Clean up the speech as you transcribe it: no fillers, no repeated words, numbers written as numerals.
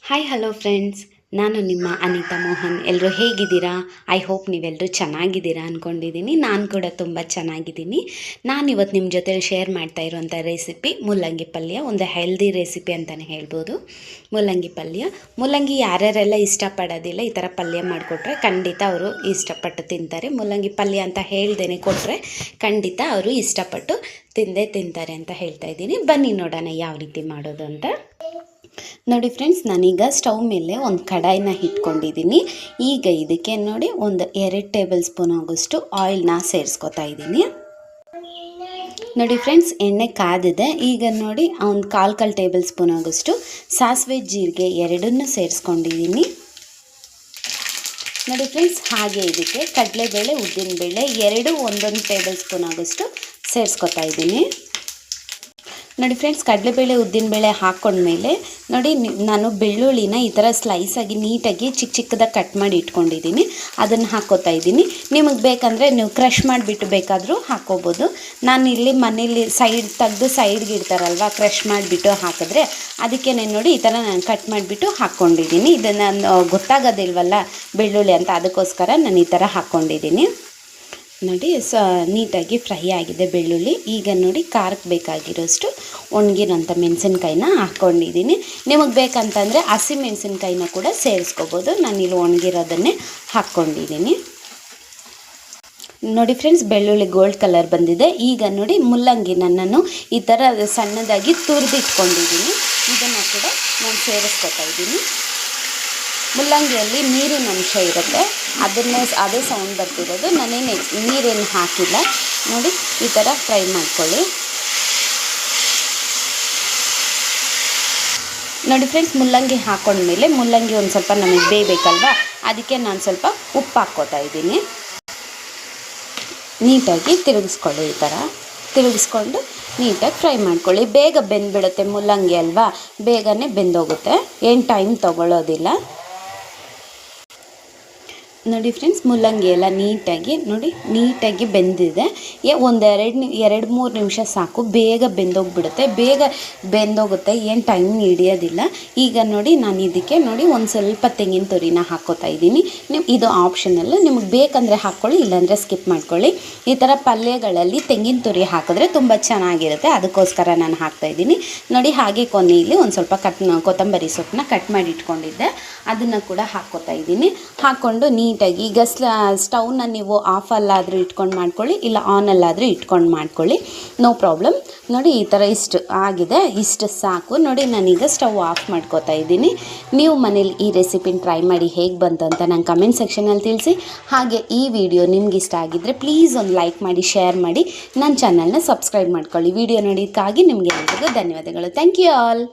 Hi hello friends, ನಾನು ನಿಮ್ಮ ಅನಿತಾ ಮೋಹನ್. ಎಲ್ಲರೂ ಹೇಗಿದ್ದೀರಾ? ಐ ಹೋಪ್ ನೀವೆಲ್ಲರೂ ಚೆನ್ನಾಗಿದ್ದೀರಾ ಅಂದ್ಕೊಂಡಿದ್ದೀನಿ. ನಾನು ಕೂಡ ತುಂಬ ಚೆನ್ನಾಗಿದ್ದೀನಿ. ನಾನಿವತ್ತು ನಿಮ್ಮ ಜೊತೆಲಿ ಶೇರ್ ಮಾಡ್ತಾ ಇರುವಂಥ ರೆಸಿಪಿ ಮುಲ್ಲಂಗಿ ಪಲ್ಯ. ಒಂದು ಹೆಲ್ದಿ ರೆಸಿಪಿ ಅಂತಲೇ ಹೇಳ್ಬೋದು. ಮುಲ್ಲಂಗಿ ಪಲ್ಯ. ಮುಲ್ಲಂಗಿ ಯಾರ್ಯಾರೆಲ್ಲ ಇಷ್ಟಪಡೋದಿಲ್ಲ, ಈ ಥರ ಪಲ್ಯ ಮಾಡಿಕೊಟ್ರೆ ಖಂಡಿತ ಅವರು ಇಷ್ಟಪಟ್ಟು ತಿಂತಾರೆ. ಮುಲ್ಲಂಗಿ ಪಲ್ಯ ಅಂತ ಹೇಳ್ದೇನೆ ಕೊಟ್ಟರೆ ಖಂಡಿತ ಅವರು ಇಷ್ಟಪಟ್ಟು ತಿಂತಾರೆ ಅಂತ ಹೇಳ್ತಾ ಇದ್ದೀನಿ. ಬನ್ನಿ ನೋಡೋಣ ಯಾವ ರೀತಿ ಮಾಡೋದು ಅಂತ. ನೋಡಿ ಫ್ರೆಂಡ್ಸ್, ನಾನೀಗ ಸ್ಟವ್ ಮೇಲೆ ಒಂದು ಕಡಾಯಿನ ಇಟ್ಕೊಂಡಿದ್ದೀನಿ. ಈಗ ಇದಕ್ಕೆ ನೋಡಿ ಒಂದು 2 ಟೇಬಲ್ ಸ್ಪೂನ್ ಆಗೋಷ್ಟು ಆಯಿಲ್ನ ಸೇರಿಸ್ಕೊತಾ ಇದ್ದೀನಿ. ನೋಡಿ ಫ್ರೆಂಡ್ಸ್, ಎಣ್ಣೆ ಕಾದಿದೆ. ಈಗ ನೋಡಿ ಒಂದು ಕಾಲು ಟೇಬಲ್ ಸ್ಪೂನ್ ಆಗೋಷ್ಟು ಸಾಸಿವೆ ಜೀರಿಗೆ ಎರಡನ್ನೂ ಸೇರಿಸ್ಕೊಂಡಿದ್ದೀನಿ. ನೋಡಿ ಫ್ರೆಂಡ್ಸ್, ಹಾಗೆ ಇದಕ್ಕೆ ಕಡಲೆಬೇಳೆ ಉದ್ದಿನಬೇಳೆ ಎರಡು ಒಂದೊಂದು ಟೇಬಲ್ ಸ್ಪೂನ್ ಆಗೋಷ್ಟು ಸೇರಿಸ್ಕೊತಾ ಇದ್ದೀನಿ. ನೋಡಿ ಫ್ರೆಂಡ್ಸ್, ಕಡಲೆಬೇಳೆ ಉದ್ದಿನಬೇಳೆ ಹಾಕ್ಕೊಂಡ್ಮೇಲೆ ನೋಡಿ ನಾನು ಬೆಳ್ಳುಳ್ಳಿನ ಈ ಥರ ಸ್ಲೈಸಾಗಿ ನೀಟಾಗಿ ಚಿಕ್ಕದಾಗಿ ಕಟ್ ಮಾಡಿ ಇಟ್ಕೊಂಡಿದ್ದೀನಿ. ಅದನ್ನು ಹಾಕ್ಕೋತಾ ಇದ್ದೀನಿ. ನಿಮಗೆ ಬೇಕಂದರೆ ನೀವು ಕ್ರಷ್ ಮಾಡಿಬಿಟ್ಟು ಬೇಕಾದರೂ ಹಾಕ್ಕೋಬೋದು. ನಾನು ಇಲ್ಲಿ ಮನೇಲಿ ತೆಗೆದು ಸೈಡ್ಗೆ ಇಡ್ತಾರಲ್ವ, ಕ್ರಷ್ ಮಾಡಿಬಿಟ್ಟು ಹಾಕಿದ್ರೆ ಅದಕ್ಕೆ ನೋಡಿ ಈ ಥರ ನಾನು ಕಟ್ ಮಾಡಿಬಿಟ್ಟು ಹಾಕ್ಕೊಂಡಿದ್ದೀನಿ. ಇದನ್ನು ಗೊತ್ತಾಗೋದಿಲ್ವಲ್ಲ ಬೆಳ್ಳುಳ್ಳಿ ಅಂತ, ಅದಕ್ಕೋಸ್ಕರ ನಾನು ಈ ಥರ ಹಾಕ್ಕೊಂಡಿದ್ದೀನಿ. ನೋಡಿ ನೀಟಾಗಿ ಫ್ರೈ ಆಗಿದೆ ಬೆಳ್ಳುಳ್ಳಿ. ಈಗ ನೋಡಿ ಖಾರಕ್ಕೆ ಬೇಕಾಗಿರೋಷ್ಟು ಒಣಗಿರೋಂಥ ಮೆಣಸಿನ್ಕಾಯಿನ ಹಾಕ್ಕೊಂಡಿದ್ದೀನಿ. ನಿಮಗೆ ಬೇಕಂತಂದರೆ ಹಸಿ ಮೆಣಸಿನ್ಕಾಯಿನ ಕೂಡ ಸೇರಿಸ್ಕೋಬೋದು. ನಾನಿಲ್ಲಿ ಒಣಗಿರೋದನ್ನೇ ಹಾಕ್ಕೊಂಡಿದ್ದೀನಿ. ನೋಡಿ ಫ್ರೆಂಡ್ಸ್, ಬೆಳ್ಳುಳ್ಳಿ ಗೋಲ್ಡ್ ಕಲರ್ ಬಂದಿದೆ. ಈಗ ನೋಡಿ ಮುಲ್ಲಂಗಿನ ನಾನು ಈ ಥರ ಸಣ್ಣದಾಗಿ ತುರಿದಿಟ್ಕೊಂಡಿದ್ದೀನಿ. ಇದನ್ನು ಕೂಡ ನಾನು ಸೇರಿಸ್ಕೊತಾ ಇದ್ದೀನಿ. ಮುಲ್ಲಂಗಿಯಲ್ಲಿ ನೀರಿನ ಅಂಶ ಇರುತ್ತೆ, ಅದೇ ಸೌಂಡ್ ಬರ್ತಿರೋದು. ನಾನೇನು ನೀರೇನು ಹಾಕಿಲ್ಲ. ನೋಡಿ ಈ ಥರ ಫ್ರೈ ಮಾಡ್ಕೊಳ್ಳಿ. ನೋಡಿ ಫ್ರೆಂಡ್ಸ್, ಮುಲ್ಲಂಗಿ ಹಾಕ್ಕೊಂಡ್ಮೇಲೆ ಮುಲ್ಲಂಗಿ ಒಂದು ಸ್ವಲ್ಪ ನಮಗೆ ಬೇಯಬೇಕಲ್ವ, ಅದಕ್ಕೆ ನಾನು ಸ್ವಲ್ಪ ಉಪ್ಪು ಹಾಕ್ಕೋತಾ ಇದ್ದೀನಿ. ನೀಟಾಗಿ ತಿರುಗಿಸ್ಕೊಳ್ಳಿ. ಈ ಥರ ತಿರುಗಿಸ್ಕೊಂಡು ನೀಟಾಗಿ ಫ್ರೈ ಮಾಡ್ಕೊಳ್ಳಿ. ಬೇಗ ಬೆಂದ್ಬಿಡುತ್ತೆ ಮುಲ್ಲಂಗಿ ಅಲ್ವಾ, ಬೇಗನೆ ಬೆಂದೋಗುತ್ತೆ, ಏನು ಟೈಮ್ ತೊಗೊಳ್ಳೋದಿಲ್ಲ. ನೋಡಿ ಫ್ರೆಂಡ್ಸ್, ಮುಲ್ಲಂಗಿ ಎಲ್ಲ ನೀಟಾಗಿ ಬೆಂದಿದೆ. ಒಂದು 2-3 ನಿಮಿಷ ಸಾಕು, ಬೇಗ ಬೆಂದೋಗ್ಬಿಡುತ್ತೆ, ಬೇಗ ಬೆಂದೋಗುತ್ತೆ, ಏನು ಟೈಮ್ ಹಿಡಿಯೋದಿಲ್ಲ. ಈಗ ನೋಡಿ ನಾನು ಇದಕ್ಕೆ ನೋಡಿ ಒಂದು ಸ್ವಲ್ಪ ತೆಂಗಿನ ತುರಿನ ಹಾಕ್ಕೋತಾ ಇದ್ದೀನಿ. ಇದು ಆಪ್ಷನಲ್ಲು, ನಿಮಗೆ ಬೇಕಂದರೆ ಹಾಕ್ಕೊಳ್ಳಿ, ಇಲ್ಲಾಂದರೆ ಸ್ಕಿಪ್ ಮಾಡ್ಕೊಳ್ಳಿ. ಈ ಥರ ಪಲ್ಯಗಳಲ್ಲಿ ತೆಂಗಿನ ತುರಿ ಹಾಕಿದ್ರೆ ತುಂಬ ಚೆನ್ನಾಗಿರುತ್ತೆ, ಅದಕ್ಕೋಸ್ಕರ ನಾನು ಹಾಕ್ತಾಯಿದ್ದೀನಿ. ನೋಡಿ ಹಾಗೆ ಕೊನೆಯಲ್ಲಿ ಒಂದು ಸ್ವಲ್ಪ ಕೊತ್ತಂಬರಿ ಸೊಪ್ಪನ್ನ ಕಟ್ ಮಾಡಿ ಇಟ್ಕೊಂಡಿದ್ದೆ, ಅದನ್ನು ಕೂಡ ಹಾಕ್ಕೋತಾ ಇದ್ದೀನಿ. ಹಾಕ್ಕೊಂಡು ನೀಟಾಗಿ ಈಗ ಸ್ಟವ್ನ ನೀವು ಆಫಲ್ಲಾದರೂ ಇಟ್ಕೊಂಡು ಮಾಡ್ಕೊಳ್ಳಿ, ಇಲ್ಲ ಆನಲ್ಲಾದರೂ ಇಟ್ಕೊಂಡು ಮಾಡ್ಕೊಳ್ಳಿ, ನೋ ಪ್ರಾಬ್ಲಮ್. ನೋಡಿ ಈ ಥರ ಇಷ್ಟು ಆಗಿದೆ, ಇಷ್ಟು ಸಾಕು. ನೋಡಿ ನಾನೀಗ ಸ್ಟವ್ ಆಫ್ ಮಾಡ್ಕೋತಾ ಇದ್ದೀನಿ. ನೀವು ಮನೇಲಿ ಈ ರೆಸಿಪಿನ ಟ್ರೈ ಮಾಡಿ ಹೇಗೆ ಬಂತು ಅಂತ ನಂಗೆ ಕಮೆಂಟ್ ಸೆಕ್ಷನಲ್ಲಿ ತಿಳಿಸಿ. ಹಾಗೆ ಈ ವಿಡಿಯೋ ನಿಮ್ಗೆ ಇಷ್ಟ ಆಗಿದ್ದರೆ ಪ್ಲೀಸ್ ಒಂದು ಲೈಕ್ ಮಾಡಿ, ಶೇರ್ ಮಾಡಿ, ನನ್ನ ಚಾನಲ್ನ ಸಬ್ಸ್ಕ್ರೈಬ್ ಮಾಡ್ಕೊಳ್ಳಿ. ವಿಡಿಯೋ ನೋಡೋದಕ್ಕಾಗಿ ನಿಮಗೆ ಎಲ್ಲರಿಗೂ ಧನ್ಯವಾದಗಳು. Thank you all.